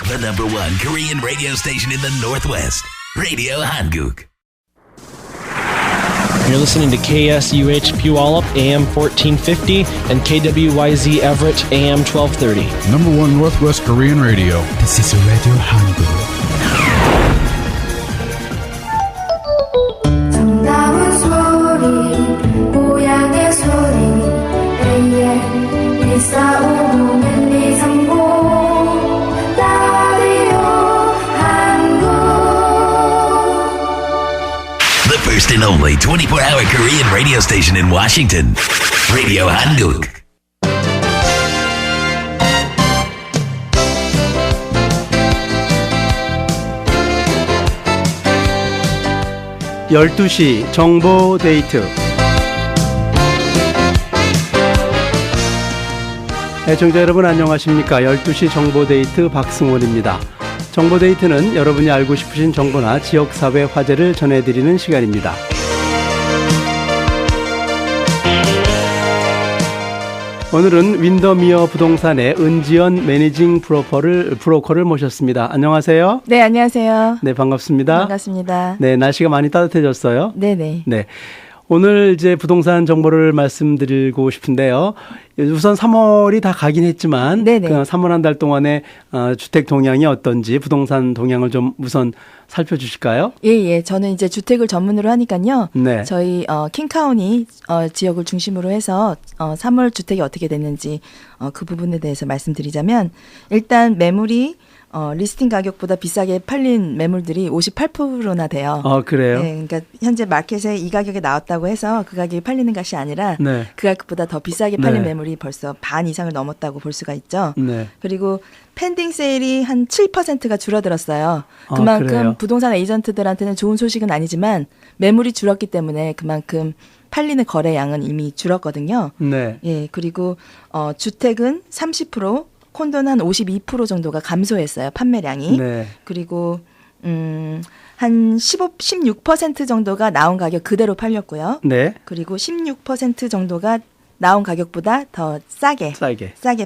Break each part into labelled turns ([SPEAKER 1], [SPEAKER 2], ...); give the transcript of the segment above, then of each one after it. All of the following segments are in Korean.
[SPEAKER 1] The number one Korean radio station in the Northwest, Radio Hanguk.
[SPEAKER 2] You're listening to KSUH Puyallup, AM 1450, and KWYZ Everett, AM 1230.
[SPEAKER 3] Number one Northwest Korean radio.
[SPEAKER 4] This is Radio Hanguk.
[SPEAKER 5] 정다운 소리, 고향의 소리, AM 1450은 이상고 라디오 한국.
[SPEAKER 1] The first and only 24-hour Korean radio station in Washington, Radio Hanguk.
[SPEAKER 6] (12시) 정보 데이트. 애청자 여러분 안녕하십니까? 12시 정보 데이트 박승원입니다. 정보 데이트는 여러분이 알고 싶으신 정보나 지역사회 화제를 전해드리는 시간입니다. 오늘은 윈더미어 부동산의 은지연 매니징 브로커를 모셨습니다. 안녕하세요.
[SPEAKER 7] 네, 안녕하세요.
[SPEAKER 6] 네, 반갑습니다.
[SPEAKER 7] 반갑습니다.
[SPEAKER 6] 네, 날씨가 많이 따뜻해졌어요.
[SPEAKER 7] 네네.
[SPEAKER 6] 네. 오늘 이제 부동산 정보를 말씀드리고 싶은데요. 우선 3월이 다 가긴 했지만
[SPEAKER 7] 네네.
[SPEAKER 6] 그 3월 한 달 동안에 주택 동향이 어떤지 부동산 동향을 좀 우선 살펴주실까요?
[SPEAKER 7] 예. 저는 이제 주택을 전문으로 하니까요.
[SPEAKER 6] 네.
[SPEAKER 7] 저희 킹카운티 지역을 중심으로 해서 3월 주택이 어떻게 됐는지 그 부분에 대해서 말씀드리자면 일단 매물이 리스팅 가격보다 비싸게 팔린 매물들이 58%나 돼요.
[SPEAKER 6] 그래요?
[SPEAKER 7] 네, 그러니까 현재 마켓에 이 가격에 나왔다고 해서 그 가격이 팔리는 것이 아니라
[SPEAKER 6] 네.
[SPEAKER 7] 그 가격보다 더 비싸게 팔린
[SPEAKER 6] 네.
[SPEAKER 7] 매물이 벌써 반 이상을 넘었다고 볼 수가 있죠.
[SPEAKER 6] 네.
[SPEAKER 7] 그리고 펜딩 세일이 한 7%가 줄어들었어요.
[SPEAKER 6] 그래요?
[SPEAKER 7] 그만큼 부동산 에이전트들한테는 좋은 소식은 아니지만 매물이 줄었기 때문에 그만큼 팔리는 거래 양은 이미 줄었거든요.
[SPEAKER 6] 네.
[SPEAKER 7] 예, 그리고 주택은 30%, 콘도는 한 52% 정도가 감소했어요. 판매량이.
[SPEAKER 6] 네.
[SPEAKER 7] 그리고 한 16% 정도가 나온 가격 그대로 팔렸고요.
[SPEAKER 6] 네.
[SPEAKER 7] 그리고 16% 정도가 나온 가격보다 더 싸게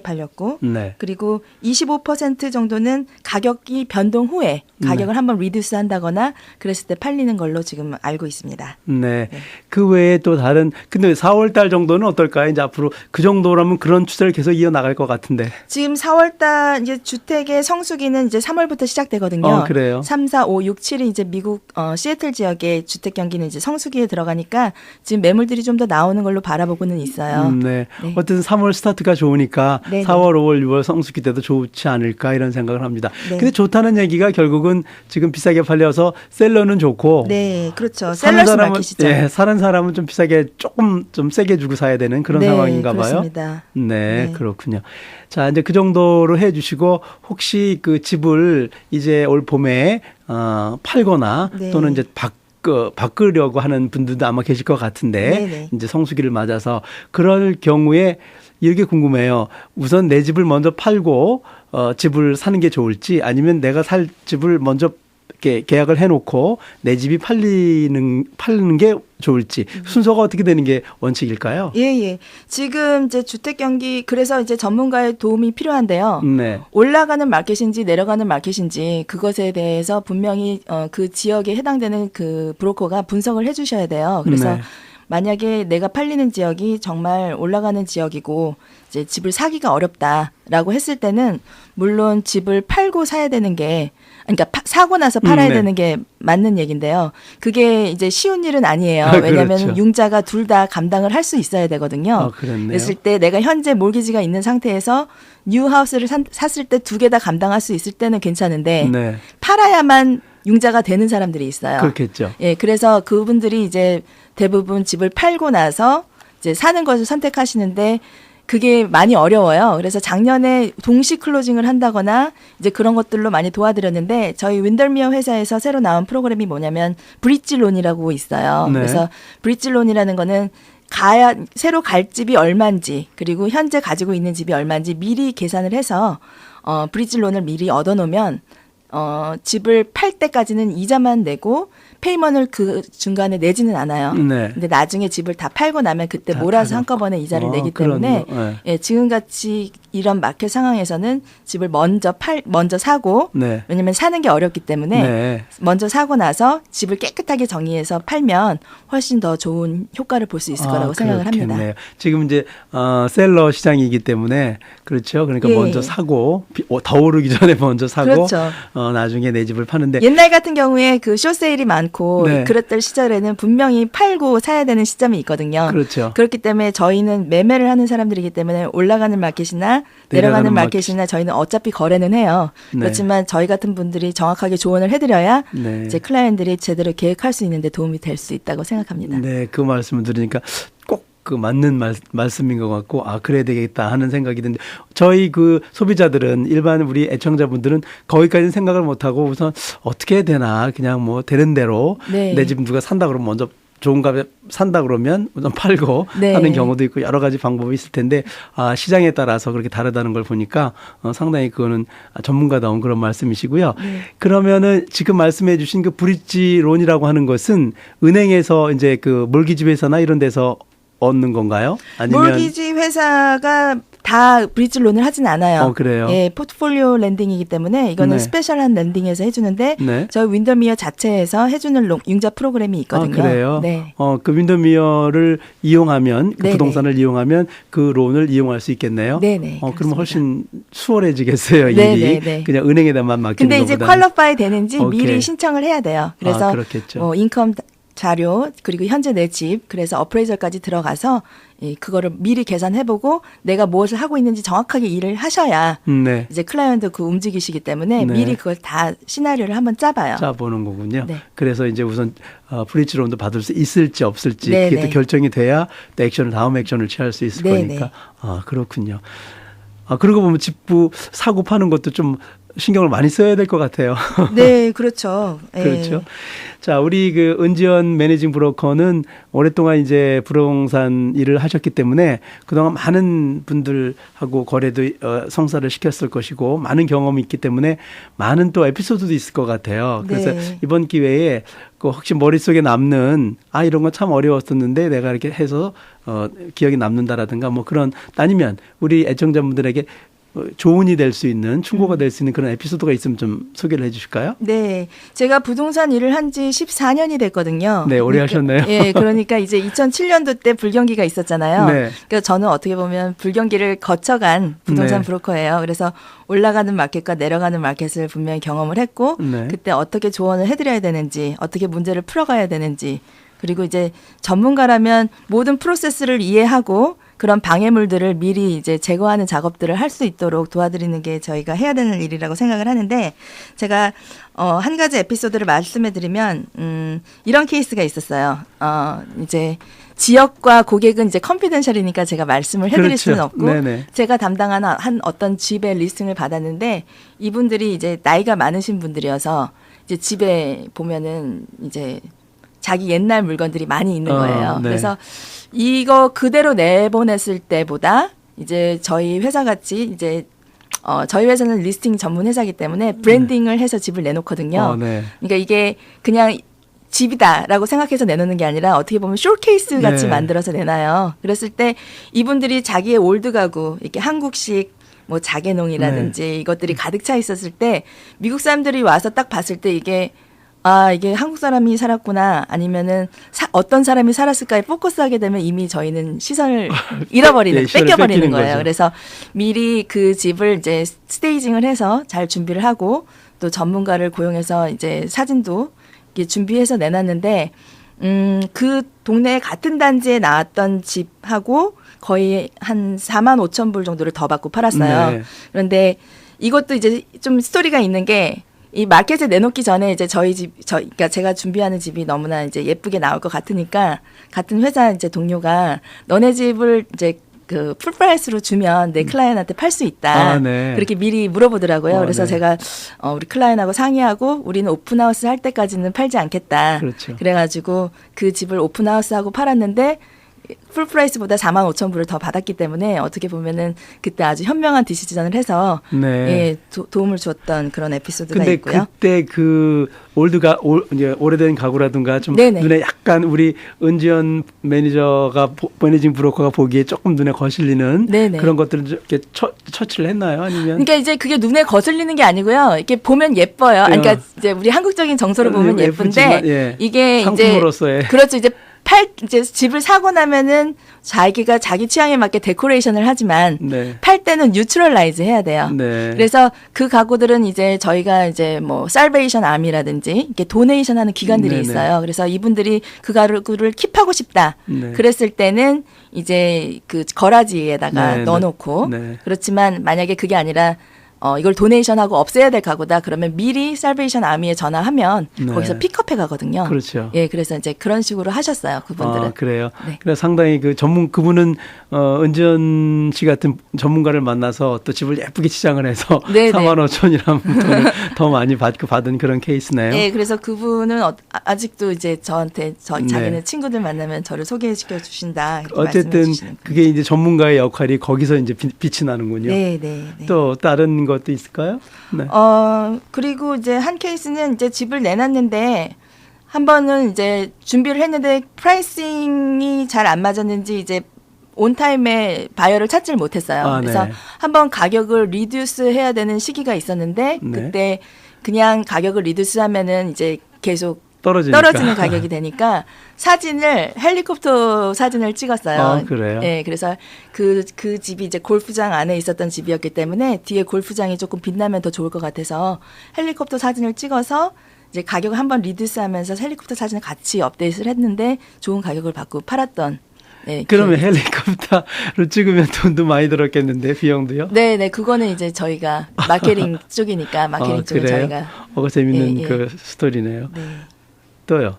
[SPEAKER 7] 팔렸고
[SPEAKER 6] 네.
[SPEAKER 7] 그리고 25% 정도는 가격이 변동 후에 가격을 한번 리듀스 한다거나 그랬을 때 팔리는 걸로 지금 알고 있습니다.
[SPEAKER 6] 네. 그 외에 또 다른 근데 4월 달 정도는 어떨까요? 이제 앞으로 그 정도라면 그런 추세를 계속 이어나갈 것 같은데.
[SPEAKER 7] 지금 4월 달 이제 주택의 성수기는 이제 3월부터 시작되거든요.
[SPEAKER 6] 그래요?
[SPEAKER 7] 3, 4, 5, 6, 7이 이제 미국 시애틀 지역의 주택 경기는 이제 성수기에 들어가니까 지금 매물들이 좀 더 나오는 걸로 바라보고는 있어요.
[SPEAKER 6] 네.
[SPEAKER 7] 네.
[SPEAKER 6] 어쨌든 3월 스타트가 좋으니까
[SPEAKER 7] 네네.
[SPEAKER 6] 4월, 5월, 6월 성수기 때도 좋지 않을까 이런 생각을 합니다.
[SPEAKER 7] 네.
[SPEAKER 6] 근데 좋다는 얘기가 결국은 지금 비싸게 팔려서 셀러는 좋고
[SPEAKER 7] 네, 그렇죠.
[SPEAKER 6] 사는
[SPEAKER 7] 셀러스
[SPEAKER 6] 사람은
[SPEAKER 7] 마켓이죠.
[SPEAKER 6] 예, 사는 사람은 좀 비싸게 조금 좀 세게 주고 사야 되는 그런
[SPEAKER 7] 네,
[SPEAKER 6] 상황인가 봐요.
[SPEAKER 7] 그렇습니다.
[SPEAKER 6] 네,
[SPEAKER 7] 네.
[SPEAKER 6] 그렇군요. 자, 이제 그 정도로 해 주시고 혹시 그 집을 이제 올 봄에 팔거나
[SPEAKER 7] 네.
[SPEAKER 6] 또는 이제 바꾸려고 하는 분들도 아마 계실 것 같은데
[SPEAKER 7] 네네.
[SPEAKER 6] 이제 성수기를 맞아서 그럴 경우에 이렇게 궁금해요. 우선 내 집을 먼저 팔고 집을 사는 게 좋을지 아니면 내가 살 집을 먼저 이렇게 계약을 해놓고 내 집이 팔리는 게 좋을지 순서가 어떻게 되는 게 원칙일까요?
[SPEAKER 7] 예. 지금 이제 주택 경기 그래서 이제 전문가의 도움이 필요한데요.
[SPEAKER 6] 네.
[SPEAKER 7] 올라가는 마켓인지 내려가는 마켓인지 그것에 대해서 분명히 그 지역에 해당되는 그 브로커가 분석을 해 주셔야 돼요. 그래서
[SPEAKER 6] 네.
[SPEAKER 7] 만약에 내가 팔리는 지역이 정말 올라가는 지역이고 이제 집을 사기가 어렵다라고 했을 때는 물론 집을 팔고 사야 되는 게 그러니까 사고 나서 팔아야
[SPEAKER 6] 네.
[SPEAKER 7] 되는 게 맞는 얘기인데요. 그게 이제 쉬운 일은 아니에요.
[SPEAKER 6] 그렇죠.
[SPEAKER 7] 왜냐하면 융자가 둘 다 감당을 할 수 있어야 되거든요.
[SPEAKER 6] 그렇네요.
[SPEAKER 7] 그랬을 때 내가 현재 몰기지가 있는 상태에서 뉴 하우스를 샀을 때 두 개 다 감당할 수 있을 때는 괜찮은데
[SPEAKER 6] 네.
[SPEAKER 7] 팔아야만 융자가 되는 사람들이 있어요.
[SPEAKER 6] 그렇겠죠.
[SPEAKER 7] 예, 그래서 그분들이 이제 대부분 집을 팔고 나서 이제 사는 것을 선택하시는데 그게 많이 어려워요. 그래서 작년에 동시 클로징을 한다거나 이제 그런 것들로 많이 도와드렸는데 저희 윈더미어 회사에서 새로 나온 프로그램이 뭐냐면 브릿지론이라고 있어요.
[SPEAKER 6] 네.
[SPEAKER 7] 그래서 브릿지론이라는 거는 새로 갈 집이 얼마인지 그리고 현재 가지고 있는 집이 얼마인지 미리 계산을 해서 브릿지론을 미리 얻어놓으면 집을 팔 때까지는 이자만 내고 페이먼을 그 중간에 내지는 않아요.
[SPEAKER 6] 네.
[SPEAKER 7] 근데 나중에 집을 다 팔고 나면 그때
[SPEAKER 6] 다
[SPEAKER 7] 몰아서
[SPEAKER 6] 팔아놓고.
[SPEAKER 7] 한꺼번에 이자를 내기 때문에
[SPEAKER 6] 네.
[SPEAKER 7] 예, 지금같이 이런 마켓 상황에서는 집을 먼저 사고
[SPEAKER 6] 네.
[SPEAKER 7] 왜냐면 사는 게 어렵기 때문에
[SPEAKER 6] 네.
[SPEAKER 7] 먼저 사고 나서 집을 깨끗하게 정리해서 팔면 훨씬 더 좋은 효과를 볼 수 있을 거라고 생각을 합니다.
[SPEAKER 6] 그렇겠네요. 지금 이제 셀러 시장이기 때문에 그렇죠. 그러니까
[SPEAKER 7] 예.
[SPEAKER 6] 먼저 사고 더 오르기 전에 먼저 사고
[SPEAKER 7] 그렇죠.
[SPEAKER 6] 나중에 내 집을 파는데
[SPEAKER 7] 옛날 같은 경우에 그 쇼세일이 많고
[SPEAKER 6] 네.
[SPEAKER 7] 그랬던 시절에는 분명히 팔고 사야 되는 시점이 있거든요.
[SPEAKER 6] 그렇죠.
[SPEAKER 7] 그렇기 때문에 저희는 매매를 하는 사람들이기 때문에 올라가는 마켓이나 내려가는 마켓이나 저희는 어차피 거래는 해요.
[SPEAKER 6] 네.
[SPEAKER 7] 그렇지만 저희 같은 분들이 정확하게 조언을 해드려야
[SPEAKER 6] 네.
[SPEAKER 7] 이제 클라이언트들이 제대로 계획할 수 있는데 도움이 될 수 있다고 생각합니다.
[SPEAKER 6] 네, 그 말씀을 들으니까 꼭 그 맞는 말씀인 것 같고 그래야 되겠다 하는 생각이 드는데 저희 그 소비자들은 일반 우리 애청자분들은 거기까지는 생각을 못하고 우선 어떻게 해야 되나 그냥 뭐 되는 대로
[SPEAKER 7] 네.
[SPEAKER 6] 내 집 누가 산다 그러면 먼저 좋은 값에 산다 그러면 우선 팔고
[SPEAKER 7] 네.
[SPEAKER 6] 하는 경우도 있고 여러 가지 방법이 있을 텐데 시장에 따라서 그렇게 다르다는 걸 보니까 상당히 그거는 전문가다운 그런 말씀이시고요.
[SPEAKER 7] 네.
[SPEAKER 6] 그러면은 지금 말씀해 주신 그 브릿지 론이라고 하는 것은 은행에서 이제 그 몰기지회사나 이런 데서 얻는 건가요? 아니면
[SPEAKER 7] 몰기지 회사가 다 브릿지 론을 하진 않아요.
[SPEAKER 6] 그래요?
[SPEAKER 7] 예, 포트폴리오 랜딩이기 때문에 이거는
[SPEAKER 6] 네.
[SPEAKER 7] 스페셜한 랜딩에서 해주는데
[SPEAKER 6] 네.
[SPEAKER 7] 저희 윈더미어 자체에서 해주는 융자 프로그램이 있거든요.
[SPEAKER 6] 그래요?
[SPEAKER 7] 네.
[SPEAKER 6] 그 윈더미어를 이용하면 그
[SPEAKER 7] 네네.
[SPEAKER 6] 부동산을 이용하면 그 론을 이용할 수 있겠네요.
[SPEAKER 7] 네네.
[SPEAKER 6] 그러면
[SPEAKER 7] 그렇습니다.
[SPEAKER 6] 훨씬 수월해지겠어요. 일이
[SPEAKER 7] 네네네.
[SPEAKER 6] 그냥 은행에다만 맡기는
[SPEAKER 7] 근데 이제
[SPEAKER 6] 것보다는.
[SPEAKER 7] 퀄러파이 되는지
[SPEAKER 6] 오케이.
[SPEAKER 7] 미리 신청을 해야 돼요. 그래서
[SPEAKER 6] 그렇겠죠.
[SPEAKER 7] 뭐 인컴 자료 그리고 현재 내 집 그래서 어프레이저까지 들어가서 그거를 미리 계산해보고 내가 무엇을 하고 있는지 정확하게 일을 하셔야
[SPEAKER 6] 네.
[SPEAKER 7] 이제 클라이언트 그 움직이시기 때문에
[SPEAKER 6] 네.
[SPEAKER 7] 미리 그걸 다 시나리오를 한번 짜봐요.
[SPEAKER 6] 짜보는 거군요.
[SPEAKER 7] 네.
[SPEAKER 6] 그래서 이제 우선 브릿지 론도 받을 수 있을지 없을지
[SPEAKER 7] 네네.
[SPEAKER 6] 그게 또 결정이 돼야 또 다음 액션을 취할 수 있을
[SPEAKER 7] 네네.
[SPEAKER 6] 거니까. 그렇군요. 그러고 보면 집부 사고 파는 것도 좀 신경을 많이 써야 될 것 같아요.
[SPEAKER 7] 네, 그렇죠. 예.
[SPEAKER 6] 그렇죠. 자, 우리 그 은지연 매니징 브로커는 오랫동안 이제 부동산 일을 하셨기 때문에 그동안 많은 분들하고 거래도 성사를 시켰을 것이고 많은 경험이 있기 때문에 많은 또 에피소드도 있을 것 같아요. 그래서
[SPEAKER 7] 네.
[SPEAKER 6] 이번 기회에 그 혹시 머릿속에 남는 이런 건 참 어려웠었는데 내가 이렇게 해서 기억이 남는다라든가 뭐 그런 아니면 우리 애청자분들에게 조언이 될 수 있는 충고가 될 수 있는 그런 에피소드가 있으면 좀 소개를 해 주실까요?
[SPEAKER 7] 네. 제가 부동산 일을 한 지 14년이 됐거든요.
[SPEAKER 6] 네, 오래
[SPEAKER 7] 그러니까,
[SPEAKER 6] 하셨네요.
[SPEAKER 7] 예, 그러니까 이제 2007년도 때 불경기가 있었잖아요.
[SPEAKER 6] 네.
[SPEAKER 7] 그러니까 저는 어떻게 보면 불경기를 거쳐간 부동산
[SPEAKER 6] 네.
[SPEAKER 7] 브로커예요. 그래서 올라가는 마켓과 내려가는 마켓을 분명히 경험을 했고
[SPEAKER 6] 네.
[SPEAKER 7] 그때 어떻게 조언을 해드려야 되는지 어떻게 문제를 풀어가야 되는지 그리고 이제 전문가라면 모든 프로세스를 이해하고 그런 방해물들을 미리 이제 제거하는 작업들을 할 수 있도록 도와드리는 게 저희가 해야 되는 일이라고 생각을 하는데 제가 한 가지 에피소드를 말씀해 드리면 이런 케이스가 있었어요. 이제 지역과 고객은 이제 컨피덴셜이니까 제가 말씀을 해드릴
[SPEAKER 6] 그렇죠.
[SPEAKER 7] 수는 없고
[SPEAKER 6] 네네.
[SPEAKER 7] 제가 담당하는 한 어떤 집의 리스팅을 받았는데 이분들이 이제 나이가 많으신 분들이어서 이제 집에 보면은 이제 자기 옛날 물건들이 많이 있는 거예요.
[SPEAKER 6] 네.
[SPEAKER 7] 그래서 이거 그대로 내보냈을 때보다 이제 저희 회사 같이 이제 저희 회사는 리스팅 전문 회사이기 때문에 브랜딩을 해서 집을 내놓거든요.
[SPEAKER 6] 네.
[SPEAKER 7] 그러니까 이게 그냥 집이다라고 생각해서 내놓는 게 아니라 어떻게 보면 쇼케이스 같이
[SPEAKER 6] 네.
[SPEAKER 7] 만들어서 내놔요. 그랬을 때 이분들이 자기의 올드 가구 이렇게 한국식 뭐 자개농이라든지 이것들이 가득 차 있었을 때 미국 사람들이 와서 딱 봤을 때 이게 한국 사람이 살았구나 아니면은 어떤 사람이 살았을까에 포커스하게 되면 이미 저희는 시선을 잃어버리는
[SPEAKER 6] 시선을
[SPEAKER 7] 뺏겨버리는
[SPEAKER 6] 뺏기는
[SPEAKER 7] 거예요.
[SPEAKER 6] 거죠.
[SPEAKER 7] 그래서 미리 그 집을 이제 스테이징을 해서 잘 준비를 하고 또 전문가를 고용해서 이제 사진도 이렇게 준비해서 내놨는데 그 동네 같은 단지에 나왔던 집하고 거의 한 4만 5천 불 정도를 더 받고 팔았어요.
[SPEAKER 6] 네.
[SPEAKER 7] 그런데 이것도 이제 좀 스토리가 있는 게 이 마켓에 내놓기 전에 이제 그러니까 제가 준비하는 집이 너무나 이제 예쁘게 나올 것 같으니까 같은 회사 이제 동료가 너네 집을 이제 그 풀프라이스로 주면 내 클라이언트한테 팔 수 있다.
[SPEAKER 6] 네.
[SPEAKER 7] 그렇게 미리 물어보더라고요. 그래서
[SPEAKER 6] 네.
[SPEAKER 7] 제가 우리 클라이언트하고 상의하고 우리는 오픈하우스 할 때까지는 팔지 않겠다.
[SPEAKER 6] 그렇죠.
[SPEAKER 7] 그래가지고 그 집을 오픈하우스 하고 팔았는데 풀 프라이스보다 45,000불을 더 받았기 때문에 어떻게 보면은 그때 아주 현명한 디시전을 해서
[SPEAKER 6] 네.
[SPEAKER 7] 예, 도움을 주었던 그런 에피소드가
[SPEAKER 6] 근데
[SPEAKER 7] 있고요.
[SPEAKER 6] 그때 그 이제 오래된 가구라든가 좀
[SPEAKER 7] 네네.
[SPEAKER 6] 눈에 약간 우리 은지연 매니저가 매니징 브로커가 보기에 조금 눈에 거슬리는
[SPEAKER 7] 네네.
[SPEAKER 6] 그런 것들을 이렇게 처치를 했나요? 아니면
[SPEAKER 7] 그러니까 이제 그게 눈에 거슬리는 게 아니고요. 이렇게 보면 예뻐요. 아니, 그러니까 이제 우리 한국적인 정서로 보면 예쁜데
[SPEAKER 6] 예쁘지만, 예.
[SPEAKER 7] 이게
[SPEAKER 6] 상품으로서의.
[SPEAKER 7] 이제 그렇죠. 이제 집을 사고 나면은 자기가 자기 취향에 맞게 데코레이션을 하지만
[SPEAKER 6] 네.
[SPEAKER 7] 팔 때는 뉴트럴라이즈 해야 돼요.
[SPEAKER 6] 네.
[SPEAKER 7] 그래서 그 가구들은 이제 저희가 이제 뭐 살베이션 아미라든지 이렇게 도네이션 하는 기관들이
[SPEAKER 6] 네네.
[SPEAKER 7] 있어요. 그래서 이분들이 그 가구를 킵하고 싶다.
[SPEAKER 6] 네.
[SPEAKER 7] 그랬을 때는 이제 그 거라지에다가
[SPEAKER 6] 네,
[SPEAKER 7] 넣어놓고
[SPEAKER 6] 네.
[SPEAKER 7] 그렇지만 만약에 그게 아니라 이걸 도네이션하고 없애야 될 가구다. 그러면 미리 살베이션 아미에 전화하면
[SPEAKER 6] 네.
[SPEAKER 7] 거기서 픽업해 가거든요.
[SPEAKER 6] 그렇죠.
[SPEAKER 7] 예, 그래서 이제 그런 식으로 하셨어요. 그분들은.
[SPEAKER 6] 아, 그래요.
[SPEAKER 7] 네.
[SPEAKER 6] 그래서 상당히 그분은 은지연 씨 같은 전문가를 만나서 또 집을 예쁘게 치장을 해서
[SPEAKER 7] 네네.
[SPEAKER 6] 45,000이라는 돈을 더 많이 받은 그런 케이스네요.
[SPEAKER 7] 예, 그래서 그분은 아직도 이제 저한테
[SPEAKER 6] 네.
[SPEAKER 7] 자기네 친구들 만나면 저를 소개시켜 주신다. 이렇게
[SPEAKER 6] 어쨌든
[SPEAKER 7] 말씀해 주시는
[SPEAKER 6] 그게 이제 전문가의 역할이 거기서 이제 빛이 나는군요.
[SPEAKER 7] 네, 네, 네.
[SPEAKER 6] 또 다른 것도 있을까요? 네.
[SPEAKER 7] 그리고 이제 한 케이스는 이제 집을 내놨는데 한 번은 이제 준비를 했는데 프라이싱이 잘 안 맞았는지 이제 온타임에 바이어를 찾지를 못했어요.
[SPEAKER 6] 아,
[SPEAKER 7] 그래서
[SPEAKER 6] 네.
[SPEAKER 7] 한번 가격을 리듀스 해야 되는 시기가 있었는데
[SPEAKER 6] 네.
[SPEAKER 7] 그때 그냥 가격을 리듀스 하면은 이제 계속
[SPEAKER 6] 떨어지니까.
[SPEAKER 7] 떨어지는 가격이 되니까 헬리콥터 사진을 찍었어요.
[SPEAKER 6] 아, 그래요?
[SPEAKER 7] 네, 그래서 그 집이 이제 골프장 안에 있었던 집이었기 때문에 뒤에 골프장이 조금 빛나면 더 좋을 것 같아서 헬리콥터 사진을 찍어서 이제 가격을 한번 리듀스하면서 헬리콥터 사진을 같이 업데이트를 했는데 좋은 가격을 받고 팔았던. 네,
[SPEAKER 6] 그러면
[SPEAKER 7] 기억이
[SPEAKER 6] 헬리콥터로 찍으면 돈도 많이 들었겠는데 비용도요?
[SPEAKER 7] 네, 네, 그거는 이제 저희가 마케팅 쪽이니까 마케팅 쪽은
[SPEAKER 6] 그래요?
[SPEAKER 7] 저희가.
[SPEAKER 6] 그 재밌는
[SPEAKER 7] 예, 예.
[SPEAKER 6] 그 스토리네요.
[SPEAKER 7] 네.
[SPEAKER 6] 또요.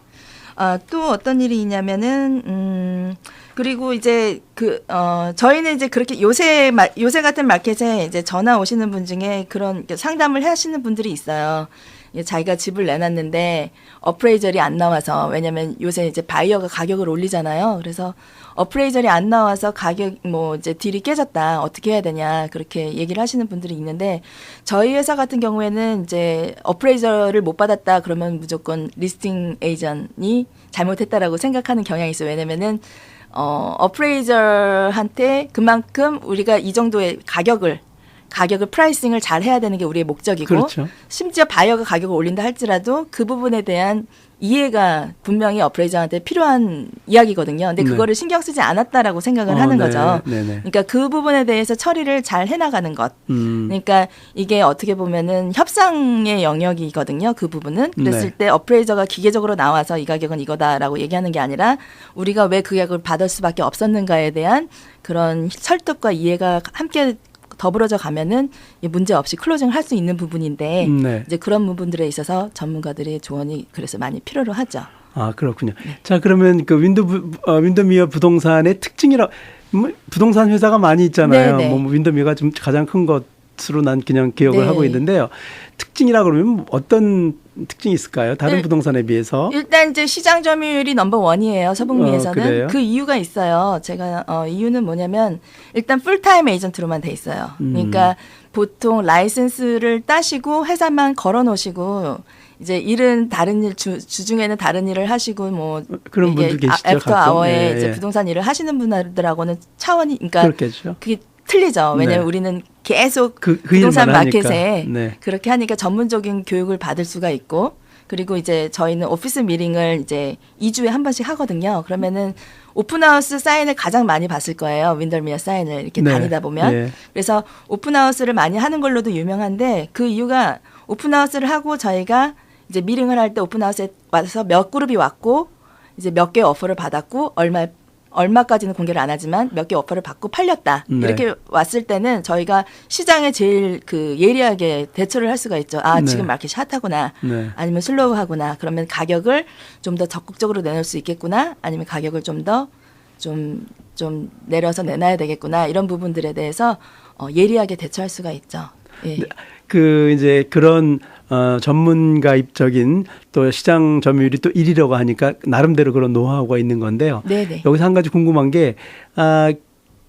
[SPEAKER 7] 또 어떤 일이 있냐면은, 그리고 이제 저희는 이제 그렇게 요새 같은 마켓에 이제 전화 오시는 분 중에 그런 상담을 하시는 분들이 있어요. 자기가 집을 내놨는데 어프레이절이 안 나와서, 왜냐면 요새 이제 바이어가 가격을 올리잖아요. 그래서 어프레이절이 안 나와서 가격 이제 딜이 깨졌다. 어떻게 해야 되냐. 그렇게 얘기를 하시는 분들이 있는데 저희 회사 같은 경우에는 이제 어프레이절을 못 받았다 그러면 무조건 리스팅 에이전이 잘못했다라고 생각하는 경향이 있어요. 왜냐면은 어프레이저한테 그만큼 우리가 이 정도의 가격을 프라이싱을 잘 해야 되는 게 우리의 목적이고,
[SPEAKER 6] 그렇죠.
[SPEAKER 7] 심지어 바이어가 가격을 올린다 할지라도 그 부분에 대한 이해가 분명히 어프레이저한테 필요한 이야기거든요. 근데
[SPEAKER 6] 네.
[SPEAKER 7] 그거를 신경 쓰지 않았다라고 생각을 하는
[SPEAKER 6] 네,
[SPEAKER 7] 거죠.
[SPEAKER 6] 네네.
[SPEAKER 7] 그러니까 그 부분에 대해서 처리를 잘 해나가는 것. 그러니까 이게 어떻게 보면은 협상의 영역이거든요. 그 부분은. 그랬을
[SPEAKER 6] 네.
[SPEAKER 7] 때 어프레이저가 기계적으로 나와서 이 가격은 이거다라고 얘기하는 게 아니라 우리가 왜 그 가격을 받을 수밖에 없었는가에 대한 그런 설득과 이해가 함께 더불어져 가면은 문제 없이 클로징을 할 수 있는 부분인데
[SPEAKER 6] 네.
[SPEAKER 7] 이제 그런 부분들에 있어서 전문가들의 조언이 그래서 많이 필요로 하죠.
[SPEAKER 6] 아, 그렇군요. 자, 그러면 그 윈도미어 부동산의 특징이라 부동산 회사가 많이 있잖아요.
[SPEAKER 7] 네네.
[SPEAKER 6] 윈도미어가 좀 가장 큰 것으로 난 그냥 기억을
[SPEAKER 7] 네.
[SPEAKER 6] 하고 있는데요. 특징이라 그러면 어떤 특징이 있을까요? 다른 부동산에 비해서?
[SPEAKER 7] 일단 이제 시장 점유율이 넘버1이에요. 서북미에서는.
[SPEAKER 6] 그래요?
[SPEAKER 7] 그 이유가 있어요. 제가 이유는 뭐냐면 일단 풀타임 에이전트로만 돼 있어요. 그러니까 보통 라이센스를 따시고 회사만 걸어 놓으시고 이제 일은 다른 일 주중에는 다른 일을 하시고
[SPEAKER 6] 그런
[SPEAKER 7] 이게
[SPEAKER 6] 분들 계시죠.
[SPEAKER 7] 애프터
[SPEAKER 6] 가끔.
[SPEAKER 7] 아워에
[SPEAKER 6] 예,
[SPEAKER 7] 이제
[SPEAKER 6] 예.
[SPEAKER 7] 부동산 일을 하시는 분들하고는 차원이 그러니까
[SPEAKER 6] 그렇겠죠.
[SPEAKER 7] 그게 틀리죠. 왜냐하면
[SPEAKER 6] 네.
[SPEAKER 7] 우리는 계속
[SPEAKER 6] 그
[SPEAKER 7] 부동산
[SPEAKER 6] 일만 하니까.
[SPEAKER 7] 마켓에
[SPEAKER 6] 네.
[SPEAKER 7] 그렇게 하니까 전문적인 교육을 받을 수가 있고, 그리고 이제 저희는 오피스 미팅을 이제 2주에 한 번씩 하거든요. 그러면은 오픈하우스 사인을 가장 많이 봤을 거예요. 윈더미어 사인을 이렇게
[SPEAKER 6] 네.
[SPEAKER 7] 다니다 보면.
[SPEAKER 6] 네.
[SPEAKER 7] 그래서 오픈하우스를 많이 하는 걸로도 유명한데 그 이유가 오픈하우스를 하고 저희가 이제 미팅을 할 때 오픈하우스에 와서 몇 그룹이 왔고 이제 몇 개 오퍼를 받았고 얼마까지는 공개를 안 하지만 몇 개 오퍼를 받고 팔렸다.
[SPEAKER 6] 네.
[SPEAKER 7] 이렇게 왔을 때는 저희가 시장에 제일 예리하게 대처를 할 수가 있죠. 아,
[SPEAKER 6] 네.
[SPEAKER 7] 지금 마켓이 핫하구나.
[SPEAKER 6] 네.
[SPEAKER 7] 아니면 슬로우하구나. 그러면 가격을 좀 더 적극적으로 내놓을 수 있겠구나. 아니면 가격을 좀 더 좀 내려서 내놔야 되겠구나. 이런 부분들에 대해서 예리하게 대처할 수가 있죠. 예.
[SPEAKER 6] 이제 그런 전문가입적인 또 시장 점유율이 또 1위라고 하니까 나름대로 그런 노하우가 있는 건데요.
[SPEAKER 7] 네네.
[SPEAKER 6] 여기서 한 가지 궁금한 게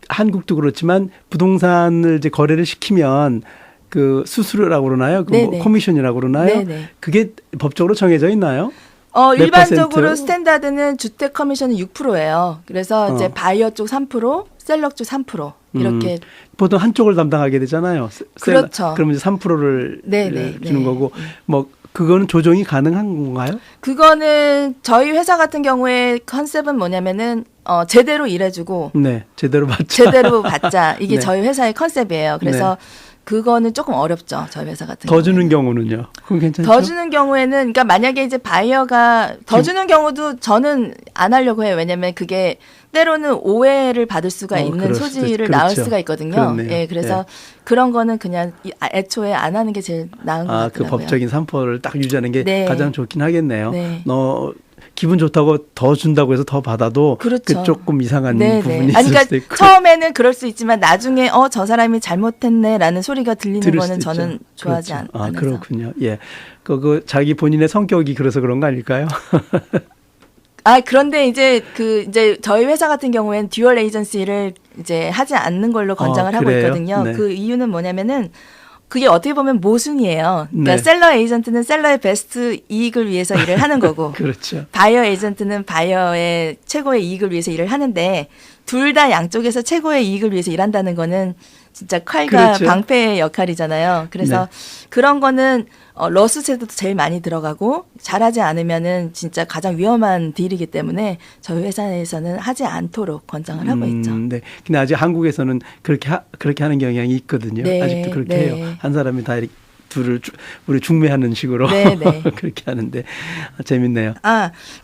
[SPEAKER 6] 한국도 그렇지만 부동산을 이제 거래를 시키면 그 수수료라고 그러나요? 그 뭐 커미션이라고 그러나요?
[SPEAKER 7] 네네.
[SPEAKER 6] 그게 법적으로 정해져 있나요?
[SPEAKER 7] 일반적으로
[SPEAKER 6] 퍼센트?
[SPEAKER 7] 스탠다드는 주택 커미션은 6%예요. 그래서 이제 바이어 쪽 3%, 셀러 쪽 3% 이렇게
[SPEAKER 6] 보통 한쪽을 담당하게 되잖아요.
[SPEAKER 7] 그렇죠.
[SPEAKER 6] 그러면 이제 3%를 주는 거고 뭐 그거는 조정이 가능한 건가요?
[SPEAKER 7] 그거는 저희 회사 같은 경우에 컨셉은 뭐냐면은 제대로 일해주고
[SPEAKER 6] 네, 제대로 받자.
[SPEAKER 7] 제대로 받자. 이게
[SPEAKER 6] 네.
[SPEAKER 7] 저희 회사의 컨셉이에요. 그래서 그거는 조금 어렵죠. 저희 회사 같은
[SPEAKER 6] 더
[SPEAKER 7] 경우는.
[SPEAKER 6] 주는 경우는요? 그럼 괜찮죠?
[SPEAKER 7] 더 주는 경우에는 그러니까 만약에 이제 바이어가 더 주는 경우도 저는 안 하려고 해요. 왜냐면 그게 때로는 오해를 받을 수가 있는
[SPEAKER 6] 그럴 수도
[SPEAKER 7] 소지를
[SPEAKER 6] 있-
[SPEAKER 7] 낳을
[SPEAKER 6] 그렇죠.
[SPEAKER 7] 수가 있거든요.
[SPEAKER 6] 그렇네요.
[SPEAKER 7] 예, 그래서 그런 거는 그냥 애초에 안 하는 게 제일 나은 것
[SPEAKER 6] 그
[SPEAKER 7] 같더라고요.
[SPEAKER 6] 법적인 3%를 딱 유지하는 게
[SPEAKER 7] 네.
[SPEAKER 6] 가장 좋긴 하겠네요.
[SPEAKER 7] 네.
[SPEAKER 6] 너 기분 좋다고 더 준다고 해서 더 받아도
[SPEAKER 7] 그렇죠.
[SPEAKER 6] 그 조금 이상한
[SPEAKER 7] 네네.
[SPEAKER 6] 부분이 있을
[SPEAKER 7] 아니, 그러니까
[SPEAKER 6] 수도 있고.
[SPEAKER 7] 처음에는 그럴 수 있지만 나중에 저 사람이 잘못했네라는 소리가 들리는
[SPEAKER 6] 들을
[SPEAKER 7] 거는
[SPEAKER 6] 수도
[SPEAKER 7] 저는
[SPEAKER 6] 있죠.
[SPEAKER 7] 좋아하지
[SPEAKER 6] 그렇죠.
[SPEAKER 7] 않아서.
[SPEAKER 6] 그렇군요. 예. 그 자기 본인의 성격이 그래서 그런 거 아닐까요?
[SPEAKER 7] 그런데 이제 저희 회사 같은 경우에는 듀얼 에이전시를 이제 하지 않는 걸로 권장을 하고
[SPEAKER 6] 그래요?
[SPEAKER 7] 있거든요.
[SPEAKER 6] 네.
[SPEAKER 7] 그 이유는 뭐냐면은 그게 어떻게 보면 모순이에요. 그러니까
[SPEAKER 6] 네.
[SPEAKER 7] 셀러 에이전트는 셀러의 베스트 이익을 위해서 일을 하는 거고
[SPEAKER 6] 그렇죠.
[SPEAKER 7] 바이어 에이전트는 바이어의 최고의 이익을 위해서 일을 하는데 둘 다 양쪽에서 최고의 이익을 위해서 일한다는 거는 진짜 칼과
[SPEAKER 6] 그렇죠.
[SPEAKER 7] 방패의 역할이잖아요. 그래서 그런 거는 러스세도 제일 많이 들어가고 잘하지 않으면은 진짜 가장 위험한 딜이기 때문에 저희 회사에서는 하지 않도록 권장을 하고 있죠.
[SPEAKER 6] 네. 근데 아직 한국에서는 그렇게 하는 경향이 있거든요.
[SPEAKER 7] 네,
[SPEAKER 6] 아직도 그렇게
[SPEAKER 7] 네.
[SPEAKER 6] 해요. 한 사람이 다 이렇게 둘을 우리 중매하는 식으로
[SPEAKER 7] 네, 네.
[SPEAKER 6] 그렇게 하는데 재밌네요.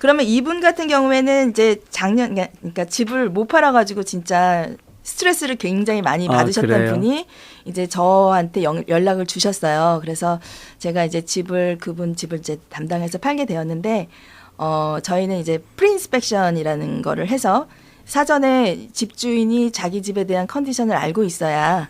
[SPEAKER 7] 그러면 이분 같은 경우에는 이제 작년 그러니까 집을 못 팔아가지고 진짜 스트레스를 굉장히 많이 받으셨던
[SPEAKER 6] 그래요?
[SPEAKER 7] 분이 이제 저한테 연락을 주셨어요. 그래서 제가 이제 그분 집을 이제 담당해서 팔게 되었는데, 저희는 이제 프리인스펙션이라는 거를 해서 사전에 집주인이 자기 집에 대한 컨디션을 알고 있어야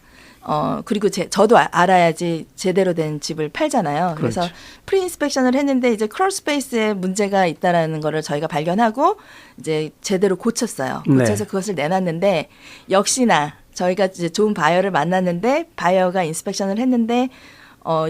[SPEAKER 7] 그리고 저도 알아야지 제대로 된 집을 팔잖아요. 그래서
[SPEAKER 6] 그렇죠.
[SPEAKER 7] 프리인스펙션을 했는데 이제 크롤스페이스에 문제가 있다라는 거를 저희가 발견하고 이제 제대로 고쳤어요. 고쳐서
[SPEAKER 6] 네.
[SPEAKER 7] 그것을 내놨는데 역시나 저희가 이제 좋은 바이어를 만났는데 바이어가 인스펙션을 했는데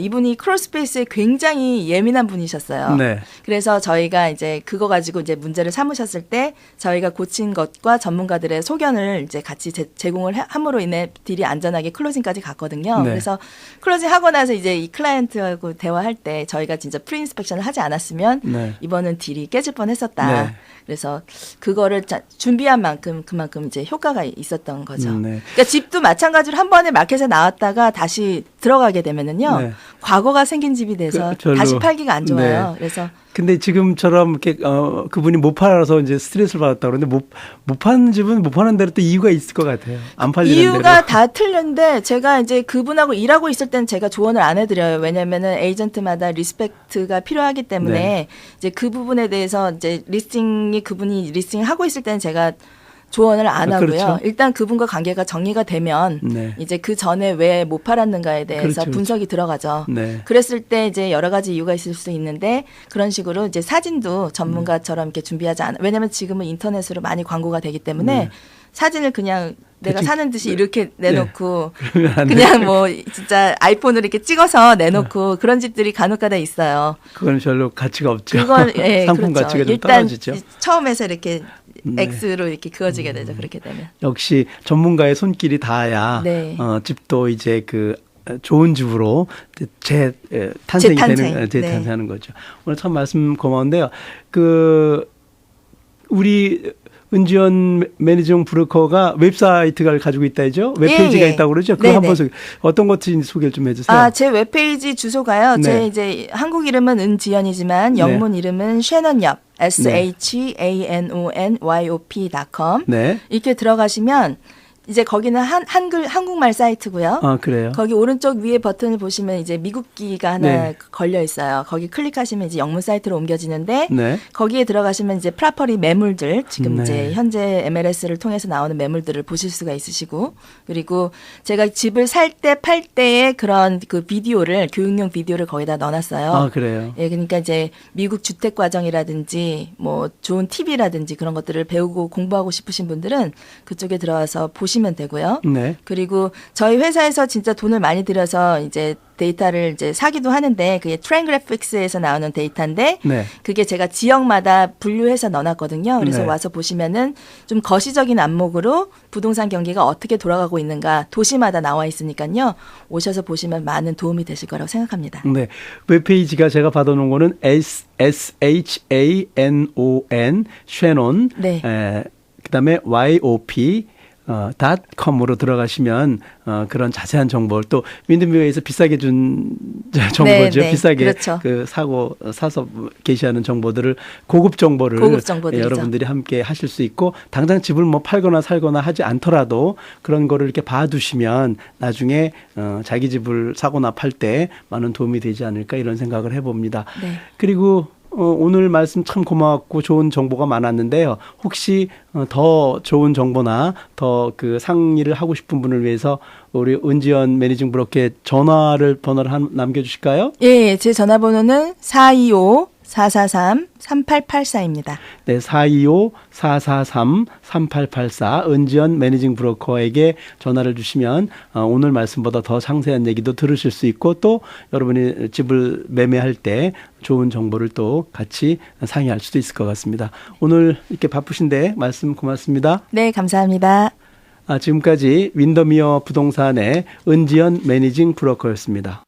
[SPEAKER 7] 이분이 크롤스페이스에 굉장히 예민한 분이셨어요.
[SPEAKER 6] 네.
[SPEAKER 7] 그래서 저희가 이제 그거 가지고 이제 문제를 삼으셨을 때 저희가 고친 것과 전문가들의 소견을 이제 같이 제공을 함으로 인해 딜이 안전하게 클로징까지 갔거든요.
[SPEAKER 6] 네.
[SPEAKER 7] 그래서 클로징 하고 나서 이제 이 클라이언트하고 대화할 때 저희가 진짜 프리인스펙션을 하지 않았으면
[SPEAKER 6] 네.
[SPEAKER 7] 이번은 딜이 깨질 뻔했었다.
[SPEAKER 6] 네.
[SPEAKER 7] 그래서 그거를 준비한 만큼 그만큼 이제 효과가 있었던 거죠.
[SPEAKER 6] 네.
[SPEAKER 7] 그러니까 집도 마찬가지로 한 번에 마켓에 나왔다가 다시 들어가게 되면은요.
[SPEAKER 6] 네.
[SPEAKER 7] 과거가 생긴 집이 돼서
[SPEAKER 6] 별로.
[SPEAKER 7] 다시 팔기가 안 좋아요.
[SPEAKER 6] 네.
[SPEAKER 7] 그래서
[SPEAKER 6] 근데 지금처럼 이렇게 그분이 못 팔아서 이제 스트레스를 받았다 그러는데 못 파는 집은 못 파는 대로 또 이유가 있을 것 같아요. 안 팔리는
[SPEAKER 7] 이유가
[SPEAKER 6] 대로.
[SPEAKER 7] 다 틀린데 제가 이제 그분하고 일하고 있을 때는 제가 조언을 안 해드려요. 왜냐면은 에이전트마다 리스펙트가 필요하기 때문에
[SPEAKER 6] 네.
[SPEAKER 7] 이제 그 부분에 대해서 이제 그분이 리스팅을 하고 있을 때는 제가 조언을 안 하고요.
[SPEAKER 6] 그렇죠.
[SPEAKER 7] 일단 그분과 관계가 정리가 되면
[SPEAKER 6] 네.
[SPEAKER 7] 이제 그 전에 왜 못 팔았는가에 대해서
[SPEAKER 6] 그렇죠,
[SPEAKER 7] 분석이 들어가죠.
[SPEAKER 6] 네.
[SPEAKER 7] 그랬을 때 이제 여러 가지 이유가 있을 수 있는데 그런 식으로 이제 사진도 전문가처럼 이렇게 준비하지 않아. 왜냐하면 지금은 인터넷으로 많이 광고가 되기 때문에
[SPEAKER 6] 네.
[SPEAKER 7] 사진을 그냥 내가
[SPEAKER 6] 대충,
[SPEAKER 7] 사는 듯이 이렇게 내놓고
[SPEAKER 6] 그러면 안
[SPEAKER 7] 그냥 뭐 진짜 아이폰으로 이렇게 찍어서 내놓고 그런 집들이 간혹가다 있어요.
[SPEAKER 6] 그건 별로 가치가 없죠.
[SPEAKER 7] 그건
[SPEAKER 6] 상품
[SPEAKER 7] 그렇죠.
[SPEAKER 6] 가치가 좀
[SPEAKER 7] 일단
[SPEAKER 6] 떨어지죠.
[SPEAKER 7] 처음에서 이렇게
[SPEAKER 6] 네.
[SPEAKER 7] X로 이렇게 그어지게 되죠. 그렇게 되면.
[SPEAKER 6] 역시 전문가의 손길이 닿아야
[SPEAKER 7] 네.
[SPEAKER 6] 집도 이제 그 좋은 집으로 탄생이
[SPEAKER 7] 재탄생.
[SPEAKER 6] 되는
[SPEAKER 7] 네.
[SPEAKER 6] 재탄생하는 거죠. 오늘 참 말씀 고마운데요. 우리 은지연 매니징 브로커가 웹사이트를 가지고 있다죠? 웹페이지가
[SPEAKER 7] 예.
[SPEAKER 6] 있다고 그러죠? 그거
[SPEAKER 7] 네네.
[SPEAKER 6] 한번 어떤 것인지 소개를 좀 해주세요.
[SPEAKER 7] 제 웹페이지 주소가요.
[SPEAKER 6] 네.
[SPEAKER 7] 제 이제 한국 이름은 은지연이지만 영문 이름은 셰넌엽 SHANONYOP.com
[SPEAKER 6] 네.
[SPEAKER 7] 이렇게 들어가시면 이제 거기는 한국말 사이트고요.
[SPEAKER 6] 아, 그래요?
[SPEAKER 7] 거기 오른쪽 위에 버튼을 보시면 이제 미국기가 하나
[SPEAKER 6] 네.
[SPEAKER 7] 걸려 있어요. 거기 클릭하시면 이제 영문 사이트로 옮겨지는데
[SPEAKER 6] 네.
[SPEAKER 7] 거기에 들어가시면 이제 프라퍼리 매물들 지금
[SPEAKER 6] 네.
[SPEAKER 7] 이제 현재 MLS를 통해서 나오는 매물들을 보실 수가 있으시고 그리고 제가 집을 살 때 팔 때의 그런 그 비디오를 교육용 비디오를 거기다 넣어놨어요.
[SPEAKER 6] 아, 그래요?
[SPEAKER 7] 예, 그러니까 이제 미국 주택 과정이라든지 뭐 좋은 팁이라든지 그런 것들을 배우고 공부하고 싶으신 분들은 그쪽에 들어와서 보시면 되고요.
[SPEAKER 6] 네.
[SPEAKER 7] 그리고 저희 회사에서 진짜 돈을 많이 들여서 이제 데이터를 이제 사기도 하는데 그게 트렌그래픽스에서 나오는 데이터인데
[SPEAKER 6] 네.
[SPEAKER 7] 그게 제가 지역마다 분류해서 넣어놨거든요. 그래서
[SPEAKER 6] 네.
[SPEAKER 7] 와서 보시면은 좀 거시적인 안목으로 부동산 경기가 어떻게 돌아가고 있는가 도시마다 나와 있으니까요. 오셔서 보시면 많은 도움이 되실 거라고 생각합니다.
[SPEAKER 6] 네. 웹페이지가 제가 받아놓은 거는 SHANON, 쉐논,
[SPEAKER 7] 네.
[SPEAKER 6] 그다음에 YOP, .com으로 들어가시면 그런 자세한 정보를 또 윈드미어에서 비싸게 준 정보죠.
[SPEAKER 7] 네, 네.
[SPEAKER 6] 비싸게
[SPEAKER 7] 그렇죠.
[SPEAKER 6] 그 사서 게시하는 정보들을 고급 정보를
[SPEAKER 7] 고급 정보들이죠.
[SPEAKER 6] 여러분들이 함께 하실 수 있고 당장 집을 뭐 팔거나 살거나 하지 않더라도 그런 거를 이렇게 봐두시면 나중에 자기 집을 사거나 팔 때 많은 도움이 되지 않을까 이런 생각을 해봅니다.
[SPEAKER 7] 네.
[SPEAKER 6] 그리고 오늘 말씀 참 고맙고 좋은 정보가 많았는데요. 혹시 더 좋은 정보나 더 그 상의를 하고 싶은 분을 위해서 우리 은지연 매니징 브로커의 번호를 남겨주실까요?
[SPEAKER 7] 예, 제 전화번호는 425-443-3884입니다.
[SPEAKER 6] 네, 425-443-3884 은지연 매니징 브로커에게 전화를 주시면 오늘 말씀보다 더 상세한 얘기도 들으실 수 있고 또 여러분이 집을 매매할 때 좋은 정보를 또 같이 상의할 수도 있을 것 같습니다. 오늘 이렇게 바쁘신데 말씀 고맙습니다.
[SPEAKER 7] 네, 감사합니다.
[SPEAKER 6] 지금까지 윈더미어 부동산의 은지연 매니징 브로커였습니다.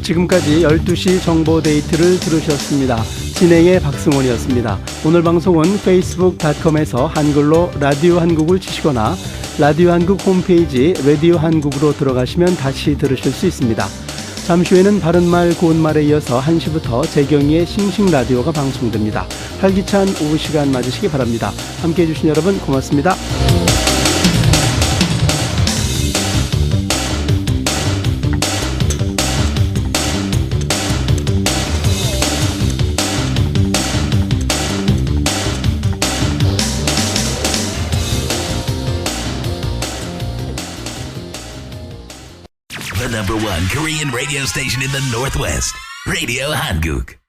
[SPEAKER 6] 지금까지 12시 정보 데이트를 들으셨습니다. 진행의 박승원이었습니다. 오늘 방송은 facebook.com에서 한글로 라디오 한국을 치시거나 라디오 한국 홈페이지 라디오 한국으로 들어가시면 다시 들으실 수 있습니다. 잠시 후에는 바른말 고운말에 이어서 1시부터 재경이의 싱싱라디오가 방송됩니다. 활기찬 오후 시간 맞으시기 바랍니다. 함께해 주신 여러분 고맙습니다.
[SPEAKER 1] The #1 Korean radio station in the Northwest, Radio Hanguk.